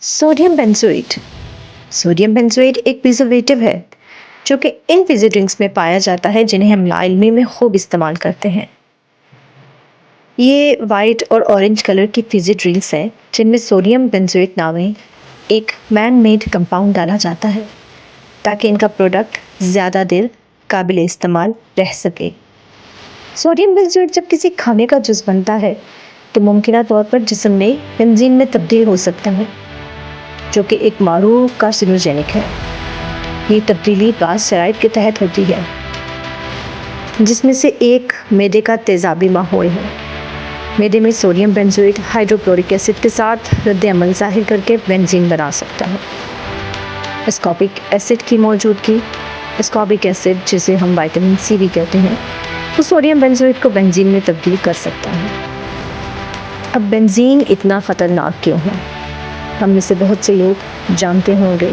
Sodium benzoate. Sodium benzoate एक preservative है जो कि इन फिजी ड्रिंक्स में पाया जाता है जिन्हें हम लाइमी में खूब इस्तेमाल करते हैं। ये वाइट और ऑरेंज कलर की फिजी ड्रिंक्स हैं जिनमें सोडियम बेंजोएट नामी एक मैन मेड कंपाउंड डाला जाता है ताकि इनका प्रोडक्ट ज़्यादा देर काबिल इस्तेमाल रह सके। सोडियम बेंजोएट जब किसी खाने का जुज़ बनता है तो मुमकिन तौर पर जिस्म में बेंजीन में तब्दील हो सकता है जो कि एक मारूफ कार्सिनोजेनिक है। ये तब्दीली बाज़ शराइत के तहत होती है जिसमें से एक मैदे का तेज़ाबी माहौल है। मैदे में सोडियम बेंजोएट हाइड्रोक्लोरिक एसिड के साथ रद्द अमल ज़ाहिर करके बेंजीन बना सकता है। एस्कॉर्बिक एसिड की मौजूदगी, एस्कॉर्बिक एसिड जिसे हम विटामिन सी भी कहते हैं, तो सोडियम बेंजोएट को बेंजीन में तब्दील कर सकता है। अब बेंजीन इतना ख़तरनाक क्यों है? हम में से बहुत से लोग जानते होंगे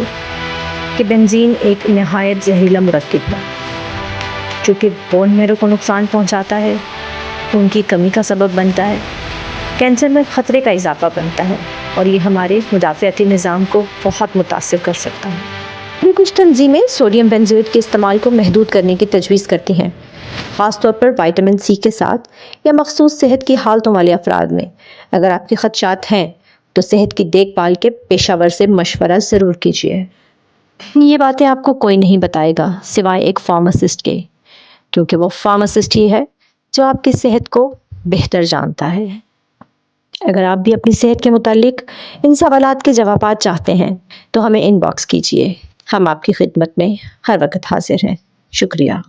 कि बेंजीन एक नहायत जहरीला मुरक्किब है जो कि बोन मैरो को नुकसान पहुंचाता है, उनकी कमी का सबब बनता है, कैंसर में ख़तरे का इजाफा बनता है और ये हमारे मुदाफ़ियाती निज़ाम को बहुत मुतासिर कर सकता है। कुछ तंजीमें सोडियम बेंजोएट के इस्तेमाल को महदूद करने की तजवीज़ करती हैं, ख़ासतौर पर विटामिन सी के साथ या मखसूस सेहत की हालतों वाले अफराद में। अगर आपके ख़दशात हैं तो सेहत की देखभाल के पेशावर से मशवरा ज़रूर कीजिए। ये बातें आपको कोई नहीं बताएगा सिवाय एक फार्मासिस्ट के, क्योंकि वो फार्मासिस्ट ही है जो आपकी सेहत को बेहतर जानता है। अगर आप भी अपनी सेहत के मुतालिक इन सवालात के जवाबात चाहते हैं तो हमें इनबॉक्स कीजिए, हम आपकी खिदमत में हर वक्त हाजिर हैं। शुक्रिया।